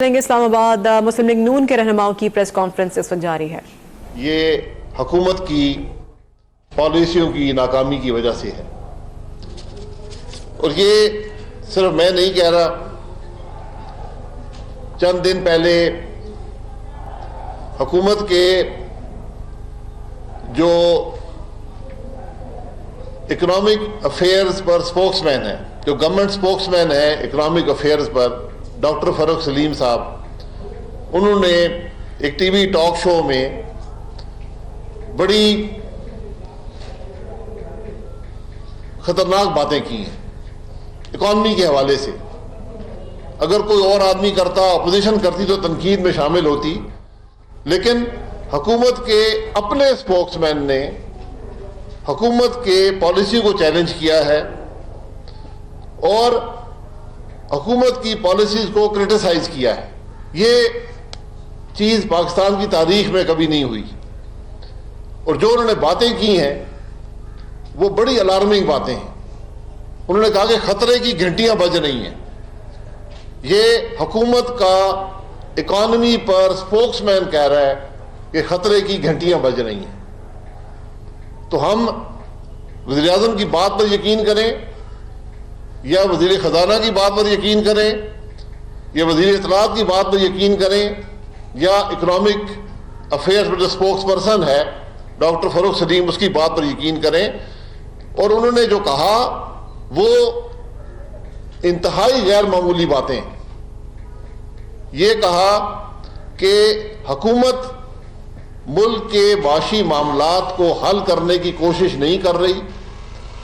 اسلام آباد مسلم لیگ نون کے رہنماؤں کی پریس کانفرنس اس وقت جاری ہے۔ یہ حکومت کی پالیسیوں کی ناکامی کی وجہ سے ہے، اور یہ صرف میں نہیں کہہ رہا۔ چند دن پہلے حکومت کے جو اکنامک افیئرز پر سپوکس مین ہیں، جو گورنمنٹ سپوکس مین ہیں اکنامک افیئرز پر، ڈاکٹر فاروق سلیم صاحب، انہوں نے ایک ٹی وی ٹاک شو میں بڑی خطرناک باتیں کی ہیں اکانومی کے حوالے سے۔ اگر کوئی اور آدمی کرتا، اپوزیشن کرتی تو تنقید میں شامل ہوتی، لیکن حکومت کے اپنے سپوکس مین نے حکومت کے پالیسی کو چیلنج کیا ہے اور حکومت کی پالیسیز کو کرٹیسائز کیا ہے۔ یہ چیز پاکستان کی تاریخ میں کبھی نہیں ہوئی، اور جو انہوں نے باتیں کی ہیں وہ بڑی الارمنگ باتیں ہیں۔ انہوں نے کہا کہ خطرے کی گھنٹیاں بج رہی ہیں۔ یہ حکومت کا اکانومی پر سپوکس مین کہہ رہا ہے کہ خطرے کی گھنٹیاں بج رہی ہیں۔ تو ہم وزیر اعظم کی بات پر یقین کریں یا وزیر خزانہ کی بات پر یقین کریں یا وزیر اطلاعات کی بات پر یقین کریں یا اکنامک افیئرز میں جو سپوکس پرسن ہے ڈاکٹر فاروق سلیم، اس کی بات پر یقین کریں، اور انہوں نے جو کہا وہ انتہائی غیر معمولی باتیں۔ یہ کہا کہ حکومت ملک کے معاشی معاملات کو حل کرنے کی کوشش نہیں کر رہی،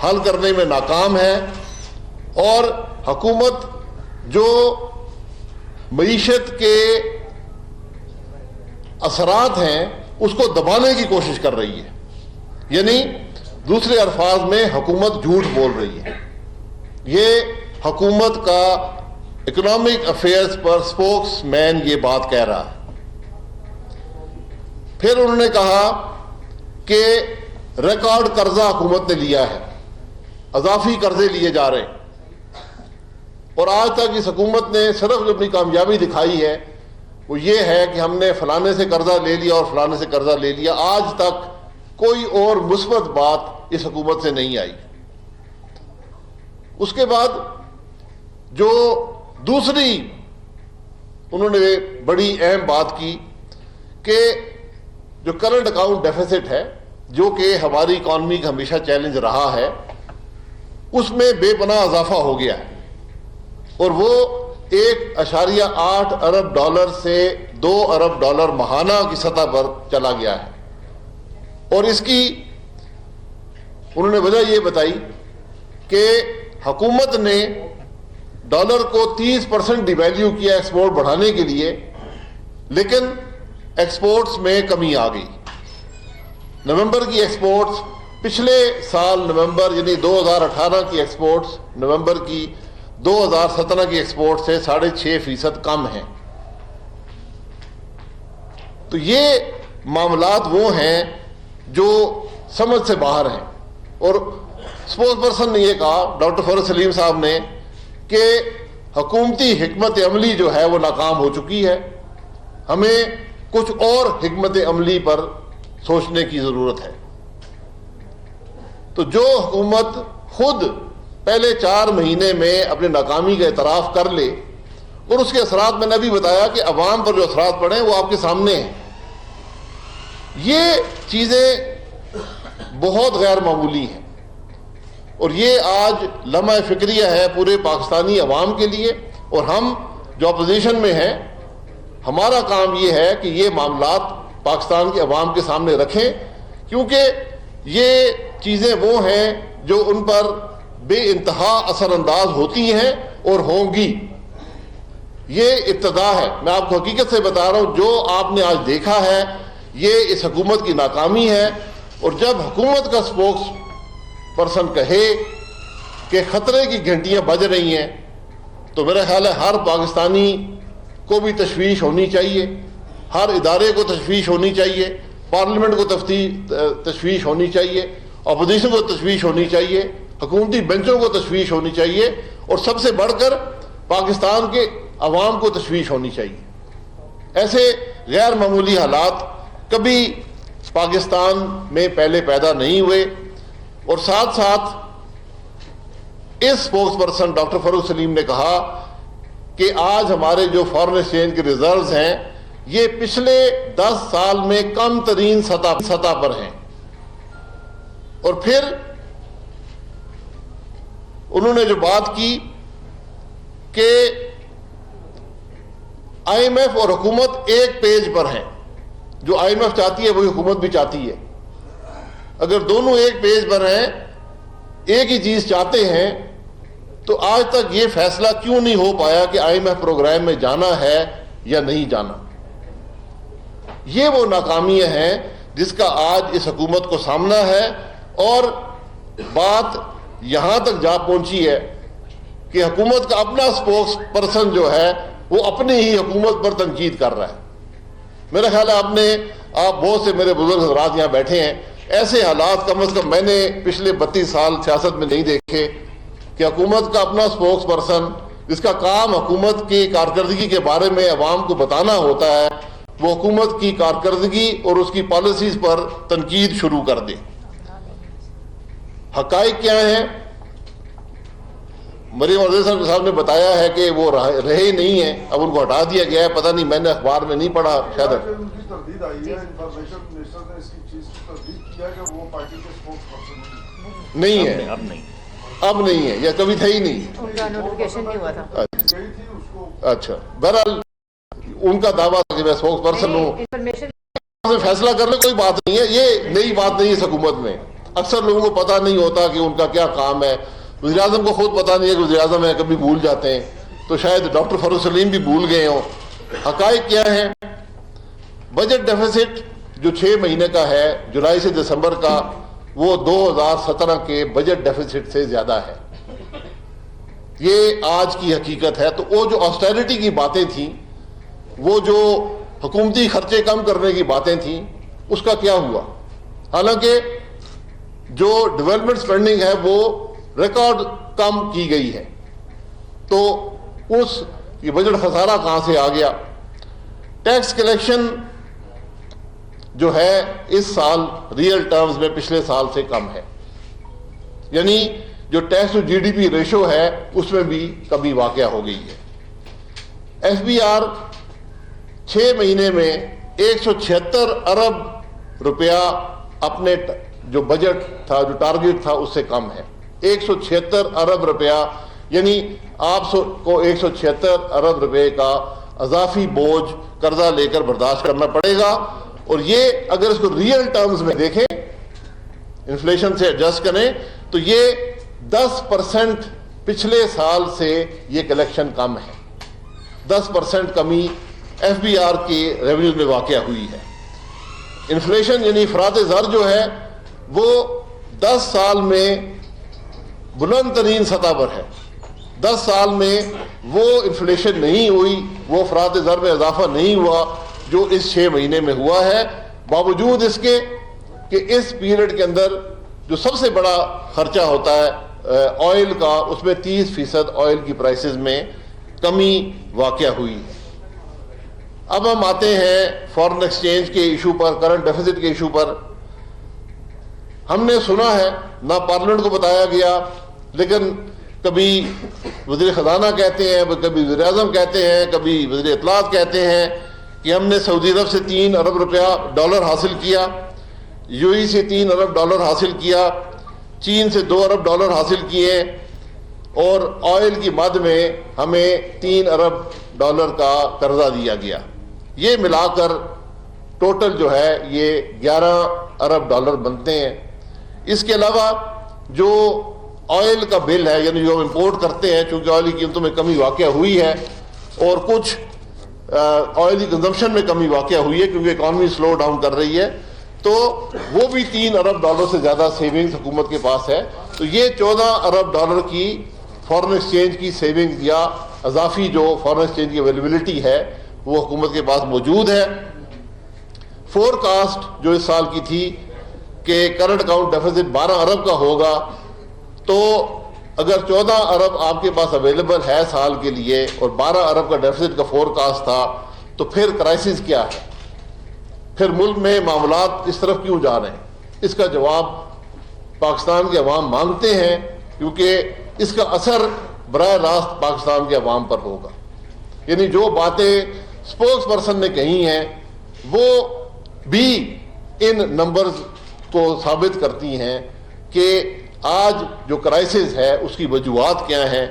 حل کرنے میں ناکام ہے، اور حکومت جو معیشت کے اثرات ہیں اس کو دبانے کی کوشش کر رہی ہے۔ یعنی دوسرے الفاظ میں حکومت جھوٹ بول رہی ہے۔ یہ حکومت کا اکنامک افیئرز پر سپوکس مین یہ بات کہہ رہا ہے۔ پھر انہوں نے کہا کہ ریکارڈ قرضہ حکومت نے لیا ہے، اضافی قرضے لیے جا رہے ہیں، اور آج تک اس حکومت نے صرف جو اپنی کامیابی دکھائی ہے وہ یہ ہے کہ ہم نے فلانے سے قرضہ لے لیا اور فلانے سے قرضہ لے لیا۔ آج تک کوئی اور مثبت بات اس حکومت سے نہیں آئی۔ اس کے بعد جو دوسری انہوں نے بڑی اہم بات کی کہ جو کرنٹ اکاؤنٹ ڈیفیسٹ ہے، جو کہ ہماری اکانومی کا ہمیشہ چیلنج رہا ہے، اس میں بے پناہ اضافہ ہو گیا ہے، اور وہ 1.8 ارب ڈالر سے 2 ارب ڈالر ماہانہ کی سطح پر چلا گیا ہے۔ اور اس کی انہوں نے وجہ یہ بتائی کہ حکومت نے ڈالر کو 30% ڈی ویلیو کیا ایکسپورٹ بڑھانے کے لیے، لیکن ایکسپورٹس میں کمی آ گئی۔ نومبر کی ایکسپورٹس پچھلے سال نومبر یعنی 2018 کی ایکسپورٹس نومبر کی 2017 کی ایکسپورٹ سے 6.5% کم ہیں۔ تو یہ معاملات وہ ہیں جو سمجھ سے باہر ہیں، اور سپوکس پرسن نے یہ کہا ڈاکٹر فاروق سلیم صاحب نے کہ حکومتی حکمت عملی جو ہے وہ ناکام ہو چکی ہے، ہمیں کچھ اور حکمت عملی پر سوچنے کی ضرورت ہے۔ تو جو حکومت خود پہلے 4 مہینے میں اپنے ناکامی کا اعتراف کر لے، اور اس کے اثرات میں نے بھی بتایا کہ عوام پر جو اثرات پڑے وہ آپ کے سامنے ہیں، یہ چیزیں بہت غیر معمولی ہیں، اور یہ آج لمحہ فکریہ ہے پورے پاکستانی عوام کے لیے۔ اور ہم جو اپوزیشن میں ہیں، ہمارا کام یہ ہے کہ یہ معاملات پاکستان کے عوام کے سامنے رکھیں، کیونکہ یہ چیزیں وہ ہیں جو ان پر بے انتہا اثر انداز ہوتی ہیں اور ہوں گی۔ یہ ابتدا ہے، میں آپ کو حقیقت سے بتا رہا ہوں، جو آپ نے آج دیکھا ہے یہ اس حکومت کی ناکامی ہے۔ اور جب حکومت کا سپوکس پرسن کہے کہ خطرے کی گھنٹیاں بج رہی ہیں، تو میرا خیال ہے ہر پاکستانی کو بھی تشویش ہونی چاہیے، ہر ادارے کو تشویش ہونی چاہیے، پارلیمنٹ کو تشویش ہونی چاہیے، اپوزیشن کو تشویش ہونی چاہیے، حکومتی بینچوں کو تشویش ہونی چاہیے، اور سب سے بڑھ کر پاکستان کے عوام کو تشویش ہونی چاہیے۔ ایسے غیر معمولی حالات کبھی پاکستان میں پہلے پیدا نہیں ہوئے. اور ساتھ ساتھ اس اسپوکس پرسن ڈاکٹر فاروق سلیم نے کہا کہ آج ہمارے جو فارن ایکسچینج کے ریزروز ہیں یہ پچھلے 10 سال میں کم ترین سطح پر ہیں. اور پھر انہوں نے جو بات کی کہ آئی ایم ایف اور حکومت ایک پیج پر ہیں. جو آئی ایم ایف چاہتی ہے وہی حکومت بھی چاہتی ہے. اگر دونوں ایک پیج پر ہیں, ایک ہی چیز چاہتے ہیں, تو آج تک یہ فیصلہ کیوں نہیں ہو پایا کہ آئی ایم ایف پروگرام میں جانا ہے یا نہیں جانا؟ یہ وہ ناکامیاں ہیں جس کا آج اس حکومت کو سامنا ہے. اور بات یہاں تک جا پہنچی ہے کہ حکومت کا اپنا اسپوکس پرسن جو ہے وہ اپنی ہی حکومت پر تنقید کر رہا ہے. میرا خیال ہے آپ بہت سے میرے بزرگ حضرات یہاں بیٹھے ہیں, ایسے حالات کم از کم میں نے پچھلے 32 سال سیاست میں نہیں دیکھے کہ حکومت کا اپنا اسپوکس پرسن جس کا کام حکومت کی کارکردگی کے بارے میں عوام کو بتانا ہوتا ہے وہ حکومت کی کارکردگی اور اس کی پالیسیز پر تنقید شروع کر دے. حقائق کیا ہیں؟ مریم عرضی صاحب نے بتایا ہے کہ وہ رہے ہی نہیں ہیں, اب ان کو ہٹا دیا گیا ہے. پتہ نہیں, میں نے اخبار میں نہیں پڑھا, شاید نہیں ہے, اب نہیں ہے یا کبھی تھا ہی نہیں. اچھا, بہرحال ان کا دعویٰ کہ میں اسپوکس پرسن ہوں, فیصلہ کر لے, کوئی بات نہیں ہے. یہ نئی بات نہیں ہے اس حکومت میں. اکثر لوگوں کو پتہ نہیں ہوتا کہ ان کا کیا کام ہے. وزیر اعظم کو خود پتہ نہیں ہے کہ وزیر اعظم ہے, کبھی بھول جاتے ہیں. تو شاید ڈاکٹر فاروق سلیم بھی بھول گئے ہوں. حقائق کیا ہیں؟ بجٹ ڈیفیسٹ جو 6 مہینے کا ہے, جولائی سے دسمبر کا, وہ 2017 کے بجٹ ڈیفیسٹ سے زیادہ ہے. یہ آج کی حقیقت ہے. تو وہ جو آسٹیرٹی کی باتیں تھیں, وہ جو حکومتی خرچے کم کرنے کی باتیں تھیں, اس کا کیا ہوا؟ حالانکہ جو ڈیولپمنٹ سپینڈنگ ہے وہ ریکارڈ کم کی گئی ہے. تو یہ بجٹ خسارہ کہاں سے آ گیا؟ ٹیکس کلیکشن جو ہے اس سال ریئل ٹرمز میں پچھلے سال سے کم ہے. یعنی جو tax to G D P ratio ہے اس میں بھی کمی واقع ہو گئی ہے. ایف بی آر 6 مہینے میں 176 ارب روپیہ اپنے جو بجٹ تھا, جو ٹارگٹ تھا, اس سے کم ہے. 176 ارب روپیہ, یعنی آپ کو 176 ارب روپے کا اضافی بوجھ قرضہ لے کر برداشت کرنا پڑے گا. اور یہ اگر اس کو ریئل ٹرمز میں دیکھیں, انفلیشن سے ایڈجسٹ کریں, تو یہ 10% پچھلے سال سے یہ کلیکشن کم ہے. 10% کمی ایف بی آر کی ریونیوز میں واقع ہوئی ہے. انفلیشن یعنی افراط زر جو ہے وہ 10 سال میں بلند ترین سطح پر ہے. 10 سال میں وہ انفلیشن نہیں ہوئی, وہ افراط زر میں اضافہ نہیں ہوا جو اس 6 مہینے میں ہوا ہے, باوجود اس کے کہ اس پیریڈ کے اندر جو سب سے بڑا خرچہ ہوتا ہے آئل کا, اس میں 30% آئل کی پرائسز میں کمی واقع ہوئی ہے. اب ہم آتے ہیں فارن ایکسچینج کے ایشو پر, کرنٹ ڈیفیسٹ کے ایشو پر. ہم نے سنا ہے, نہ پارلیمنٹ کو بتایا گیا, لیکن کبھی وزیر خزانہ کہتے ہیں, کبھی وزیر اعظم کہتے ہیں, کبھی وزیر اطلاعات کہتے ہیں کہ ہم نے سعودی عرب سے 3 ارب روپیہ ڈالر حاصل کیا, یو ای سے 3 ارب ڈالر حاصل کیا, چین سے 2 ارب ڈالر حاصل کیے, اور آئل کی مد میں ہمیں 3 ارب ڈالر کا قرضہ دیا گیا. یہ ملا کر ٹوٹل جو ہے یہ 11 ارب ڈالر بنتے ہیں. اس کے علاوہ جو آئل کا بل ہے, یعنی جو ہم امپورٹ کرتے ہیں, چونکہ آئل کی قیمتوں میں کمی واقع ہوئی ہے اور کچھ آئل کی کنزمپشن میں کمی واقع ہوئی ہے کیونکہ اکانومی سلو ڈاؤن کر رہی ہے, تو وہ بھی 3 ارب ڈالر سے زیادہ سیونگز حکومت کے پاس ہے. تو یہ 14 ارب ڈالر کی فارن ایکسچینج کی سیونگز یا اضافی جو فارن ایکسچینج کی اویلیبلٹی ہے وہ حکومت کے پاس موجود ہے. فور کاسٹ جو اس سال کی تھی کہ کرنٹ اکاؤنٹ ڈیفیسٹ 12 ارب کا ہوگا, تو اگر 14 ارب آپ کے پاس اویلیبل ہے سال کے لیے اور 12 ارب کا ڈیفیسٹ کا فور کاسٹ تھا, تو پھر کرائسس کیا ہے, پھر ملک میں معاملات اس طرف کیوں جا رہے ہیں؟ اس کا جواب پاکستان کے عوام مانگتے ہیں, کیونکہ اس کا اثر براہ راست پاکستان کے عوام پر ہوگا. یعنی جو باتیں اسپوکس پرسن نے کہی ہیں وہ بھی ان نمبرز کو ثابت کرتی ہیں کہ آج جو کرائسس ہے اس کی وجوہات کیا ہیں.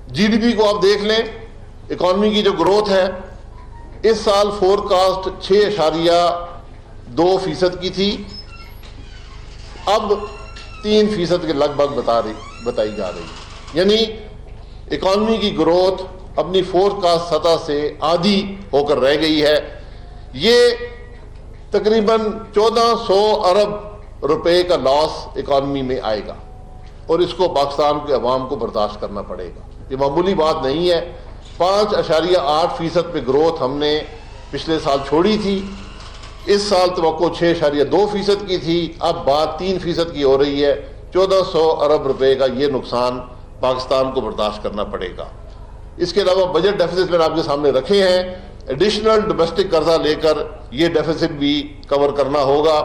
جی ڈی پی کو آپ دیکھ لیں, اکانومی کی جو گروتھ ہے اس سال فور کاسٹ 6.2% کی تھی, اب 3% کے لگ بھگ بتائی جا رہی ہے. یعنی اکانومی کی گروتھ اپنی فور کاسٹ سطح سے آدھی ہو کر رہ گئی ہے. یہ تقریباً 1400 ارب روپے کا لاس اکانومی میں آئے گا, اور اس کو پاکستان کے عوام کو برداشت کرنا پڑے گا. یہ معمولی بات نہیں ہے. 5.8% پہ گروتھ ہم نے پچھلے سال چھوڑی تھی, اس سال توقع 6.2% کی تھی, اب بات 3% کی ہو رہی ہے. 1400 ارب روپے کا یہ نقصان پاکستان کو برداشت کرنا پڑے گا. اس کے علاوہ بجٹ ڈیفیسٹ میں آپ کے سامنے رکھے ہیں, ایڈیشنل ڈومیسٹک قرضہ لے کر یہ ڈیفیسٹ بھی کور کرنا ہوگا.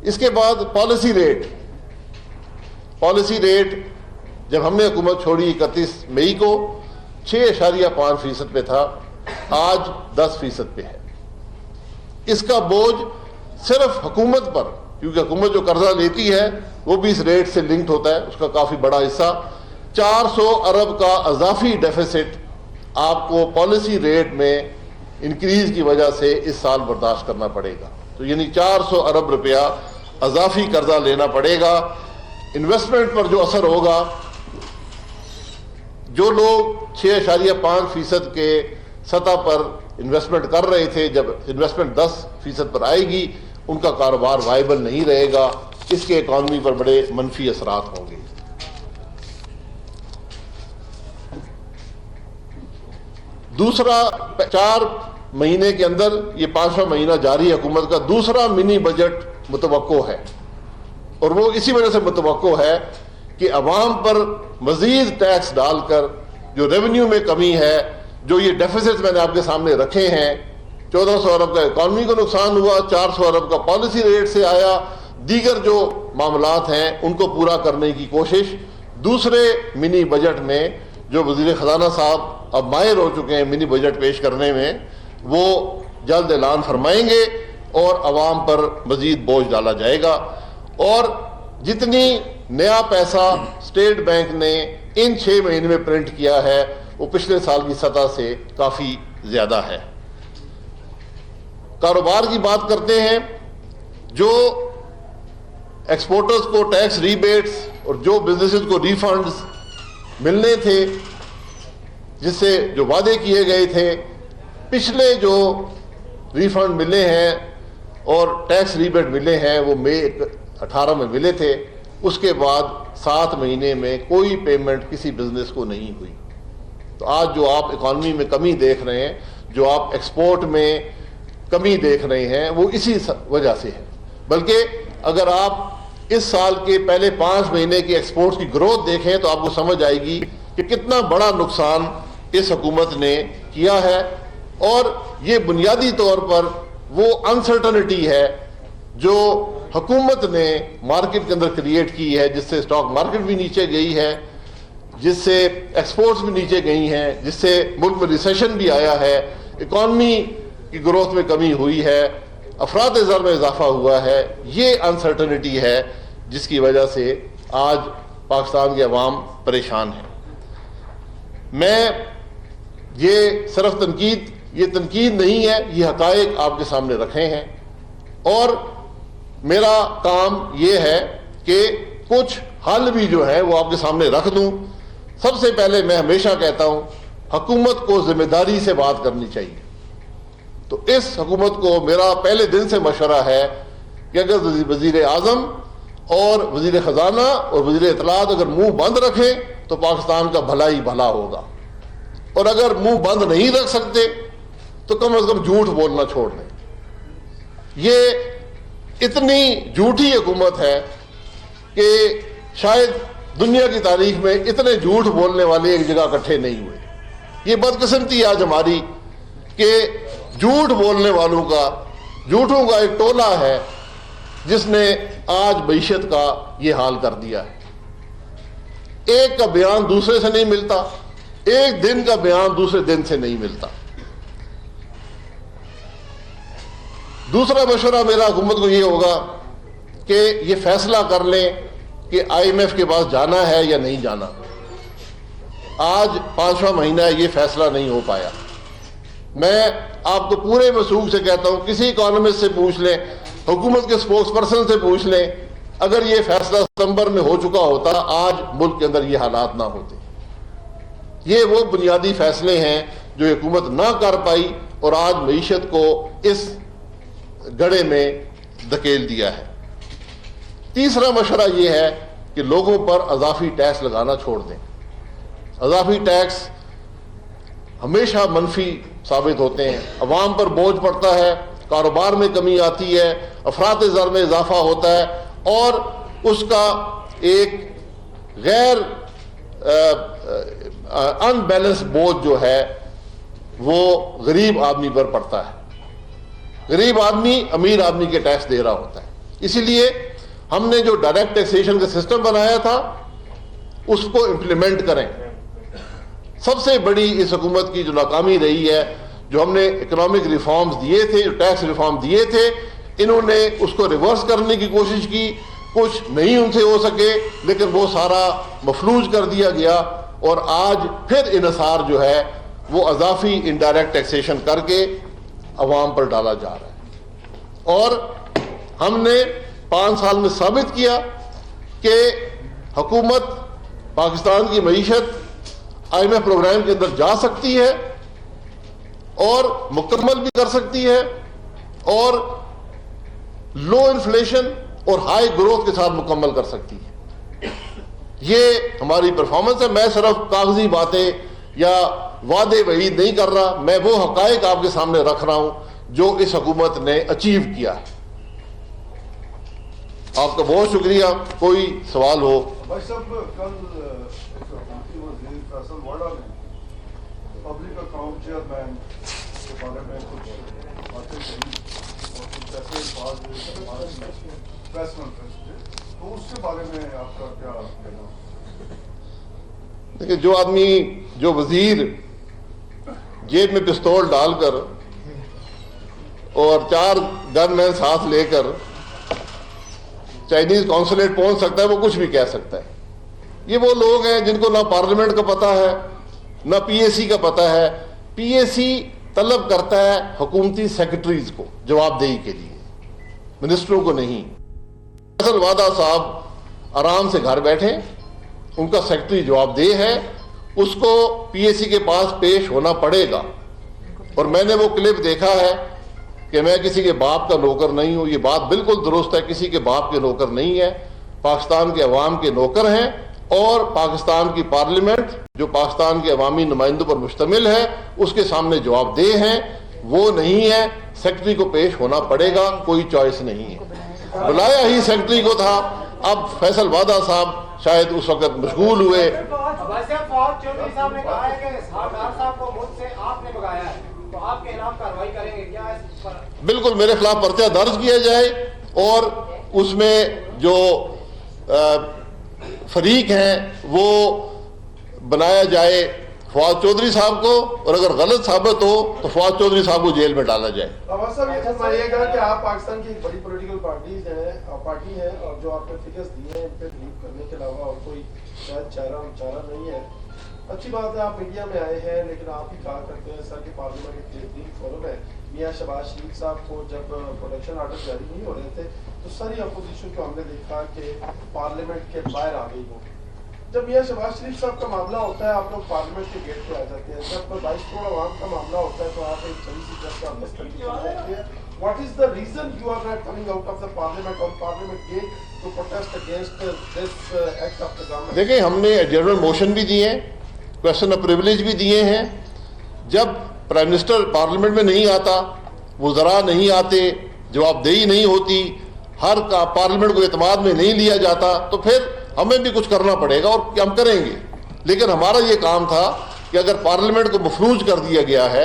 اس کے بعد پالیسی ریٹ جب ہم نے حکومت چھوڑی 31 مئی کو 6.5% پہ تھا, آج 10% پہ ہے. اس کا بوجھ صرف حکومت پر, کیونکہ حکومت جو قرضہ لیتی ہے وہ بھی اس ریٹ سے لنکڈ ہوتا ہے, اس کا کافی بڑا حصہ 400 ارب کا اضافی ڈیفیسٹ آپ کو پالیسی ریٹ میں انکریز کی وجہ سے اس سال برداشت کرنا پڑے گا. تو یعنی 400 ارب روپیہ اضافی قرضہ لینا پڑے گا. انویسٹمنٹ پر جو اثر ہوگا, جو لوگ 6.5% کے سطح پر انویسٹمنٹ کر رہے تھے, جب انویسٹمنٹ 10% پر آئے گی ان کا کاروبار وائبل نہیں رہے گا, اس کے اکانومی پر بڑے منفی اثرات ہوں گے. دوسرا 4 مہینے کے اندر, یہ 5واں مہینہ جاری حکومت کا, دوسرا منی بجٹ متوقع ہے, اور وہ اسی وجہ سے متوقع ہے کہ عوام پر مزید ٹیکس ڈال کر جو ریونیو میں کمی ہے, جو یہ ڈیفیسٹ میں نے آپ کے سامنے رکھے ہیں, 1400 ارب کا اکانومی کو نقصان ہوا, 400 ارب کا پالیسی ریٹ سے آیا, دیگر جو معاملات ہیں ان کو پورا کرنے کی کوشش دوسرے منی بجٹ میں, جو وزیر خزانہ صاحب اب ماہر ہو چکے ہیں منی بجٹ پیش کرنے میں, وہ جلد اعلان فرمائیں گے اور عوام پر مزید بوجھ ڈالا جائے گا. اور جتنی نیا پیسہ اسٹیٹ بینک نے ان 6 مہینے میں پرنٹ کیا ہے وہ پچھلے سال کی سطح سے کافی زیادہ ہے. کاروبار کی بات کرتے ہیں, جو ایکسپورٹرز کو ٹیکس ریبیٹس اور جو بزنسز کو ریفنڈز ملنے تھے, جس سے جو وعدے کیے گئے تھے, پچھلے جو ریفنڈ ملے ہیں اور ٹیکس ریبیٹ ملے ہیں وہ مئی 18 میں ملے تھے, اس کے بعد 7 مہینے میں کوئی پیمنٹ کسی بزنس کو نہیں ہوئی. تو آج جو آپ اکانومی میں کمی دیکھ رہے ہیں, جو آپ ایکسپورٹ میں کمی دیکھ رہے ہیں, وہ اسی وجہ سے ہے. بلکہ اگر آپ اس سال کے پہلے 5 مہینے کی ایکسپورٹ کی گروتھ دیکھیں تو آپ کو سمجھ آئے گی کہ کتنا بڑا نقصان اس حکومت نے کیا ہے. اور یہ بنیادی طور پر وہ انسرٹنٹی ہے جو حکومت نے مارکیٹ کے اندر کریٹ کی ہے, جس سے اسٹاک مارکیٹ بھی نیچے گئی ہے, جس سے ایکسپورٹس بھی نیچے گئی ہیں, جس سے ملک میں ریسیشن بھی آیا ہے, اکانومی کی گروتھ میں کمی ہوئی ہے, افراط زر میں اضافہ ہوا ہے. یہ انسرٹنٹی ہے جس کی وجہ سے آج پاکستان کے عوام پریشان ہیں. میں یہ صرف تنقید نہیں ہے, یہ حقائق آپ کے سامنے رکھے ہیں, اور میرا کام یہ ہے کہ کچھ حل بھی جو ہے وہ آپ کے سامنے رکھ دوں. سب سے پہلے میں ہمیشہ کہتا ہوں حکومت کو ذمہ داری سے بات کرنی چاہیے. تو اس حکومت کو میرا پہلے دن سے مشورہ ہے کہ اگر وزیر اعظم اور وزیر خزانہ اور وزیر اطلاعات اگر منہ بند رکھیں تو پاکستان کا بھلا ہی بھلا ہوگا, اور اگر منہ بند نہیں رکھ سکتے تو کم از کم جھوٹ بولنا چھوڑ دیں. یہ اتنی جھوٹی حکومت ہے کہ شاید دنیا کی تاریخ میں اتنے جھوٹ بولنے والے ایک جگہ اکٹھے نہیں ہوئے. یہ بدقسمتی آج ہماری کہ جھوٹ بولنے والوں کا، جھوٹوں کا ایک ٹولہ ہے جس نے آج معیشت کا یہ حال کر دیا ہے۔ ایک کا بیان دوسرے سے نہیں ملتا، ایک دن کا بیان دوسرے دن سے نہیں ملتا۔ دوسرا مشورہ میرا حکومت کو یہ ہوگا کہ یہ فیصلہ کر لیں کہ آئی ایم ایف کے پاس جانا ہے یا نہیں جانا۔ آج 5واں مہینہ ہے، یہ فیصلہ نہیں ہو پایا۔ میں آپ کو پورے وثوق سے کہتا ہوں، کسی اکانومسٹ سے پوچھ لیں، حکومت کے اسپوکس پرسن سے پوچھ لیں، اگر یہ فیصلہ ستمبر میں ہو چکا ہوتا آج ملک کے اندر یہ حالات نہ ہوتے۔ یہ وہ بنیادی فیصلے ہیں جو حکومت نہ کر پائی اور آج معیشت کو اس گڑھے میں دھکیل دیا ہے۔ تیسرا مشورہ یہ ہے کہ لوگوں پر اضافی ٹیکس لگانا چھوڑ دیں۔ اضافی ٹیکس ہمیشہ منفی ثابت ہوتے ہیں، عوام پر بوجھ پڑتا ہے، کاروبار میں کمی آتی ہے، افراط زر میں اضافہ ہوتا ہے، اور اس کا ایک غیر ان بیلنس بوجھ جو ہے وہ غریب آدمی پر پڑتا ہے۔ غریب آدمی امیر آدمی کے ٹیکس دے رہا ہوتا ہے۔ اسی لیے ہم نے جو ڈائریکٹ ٹیکسیشن کا سسٹم بنایا تھا اس کو امپلیمنٹ کریں۔ سب سے بڑی اس حکومت کی جو ناکامی رہی ہے، جو ہم نے اکنامک ریفارمز دیے تھے، جو ٹیکس ریفارم دیے تھے، انہوں نے اس کو ریورس کرنے کی کوشش کی، کچھ نہیں ان سے ہو سکے، لیکن وہ سارا مفلوج کر دیا گیا، اور آج پھر انحصار جو ہے وہ اضافی انڈائریکٹ ٹیکسیشن کر کے عوام پر ڈالا جا رہا ہے۔ اور ہم نے 5 سال میں ثابت کیا کہ حکومت پاکستان کی معیشت آئی ایم ایف پروگرام کے اندر جا سکتی ہے اور مکمل بھی کر سکتی ہے، اور لو انفلیشن اور ہائی گروتھ کے ساتھ مکمل کر سکتی ہے۔ یہ ہماری پرفارمنس ہے۔ میں صرف کاغذی باتیں یا وعدے وعید نہیں کر رہا، میں وہ حقائق آپ کے سامنے رکھ رہا ہوں جو اس حکومت نے اچیو کیا ہے۔ آپ کا بہت شکریہ۔ کوئی سوال ہو؟ بھائی صاحب، کل وزیر فیصل واڈا نے پبلک اکاؤنٹ چیئرمین کے بارے میں کچھ باتیں کہی اور کچھ ایسے الفاظ پریس کانفرنس پہ، تو اس کے بارے میں آپ کا کیا کہنا؟ دیکھیں، جو آدمی، جو وزیر جیب میں پستول ڈال کر اور 4 گن مین ساتھ لے کر چائنیز کونسولیٹ پہنچ سکتا ہے، وہ کچھ بھی کہہ سکتا ہے۔ یہ وہ لوگ ہیں جن کو نہ پارلیمنٹ کا پتہ ہے، نہ پی اے سی کا پتہ ہے۔ پی اے سی طلب کرتا ہے حکومتی سیکرٹریز کو جواب دہی کے لیے، منسٹروں کو نہیں۔ فیصل وادہ صاحب آرام سے گھر بیٹھے، ان کا سیکرٹری جواب دہ ہے، اس کو پی اے سی کے پاس پیش ہونا پڑے گا۔ اور میں نے وہ کلپ دیکھا ہے کہ میں کسی کے باپ کا نوکر نہیں ہوں، یہ بات بالکل درست ہے، کسی کے باپ کے نوکر نہیں ہے، پاکستان کے عوام کے نوکر ہیں، اور پاکستان کی پارلیمنٹ جو پاکستان کے عوامی نمائندوں پر مشتمل ہے اس کے سامنے جواب دہ ہیں۔ وہ نہیں ہے، سیکرٹری کو پیش ہونا پڑے گا، کوئی چوائس نہیں ہے۔ بلایا ہی سیکرٹری کو تھا۔ اب فیصل وادہ صاحب شاید اس وقت مشغول ہوئے۔ بالکل میرے خلاف پرچہ درج کیا جائے اور اس میں جو فریق ہیں وہ بنایا جائے فواد چودھری صاحب کو، اور اگر غلط ثابت ہو تو فواد چودھری صاحب کو جیل میں ڈالا جائے۔ عوض صاحب، یہ فرمائیے گا کہ آپ پاکستان کی ایک بڑی پولیٹیکل پارٹی ہے، اور جو آپ نے فگرز دیے ہیں ان پہ بلیو کرنے کے علاوہ اور کوئی شاید چارہ نہیں ہے۔ اچھی بات ہے آپ میڈیا میں آئے ہیں، لیکن آپ ہی کہا کرتے ہیں سر کہ پارلیمنٹ ایک بہترین فورم ہے۔ میاں شہباز شریف صاحب کو جب پروٹیکشن آرڈر جاری نہیں ہو رہے تھے تو ساری اپوزیشن کو ہم نے دیکھا کہ پارلیمنٹ کے باہر آ گئی وہ۔ جب میاں شہباز شریف صاحب کا معاملہ ہوتا ہے آپ لوگ پارلیمنٹ کے گیٹ پہ آ جاتے ہیں، جب 22 کروڑ عوام کا معاملہ ہوتا ہے تو آپ ایک چھوٹی سی جس کا اندر کرتے ہیں۔ What is the reason you are not coming out of the parliament or parliament gate to protest against this act of the government? دیکھیں، ہم نے ایڈجرنمنٹ موشن بھی دیے ہیں، کویسچن آف پریویلیج بھی دیے ہیں۔ جب پرائم منسٹر پارلیمنٹ میں نہیں آتا، وزراء نہیں آتے، جواب دہی نہیں ہوتی، ہر کا پارلیمنٹ کو اعتماد میں نہیں لیا جاتا، تو پھر ہمیں بھی کچھ کرنا پڑے گا اور ہم کریں گے۔ لیکن ہمارا یہ کام تھا کہ اگر پارلیمنٹ کو مفلوج کر دیا گیا ہے،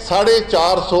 450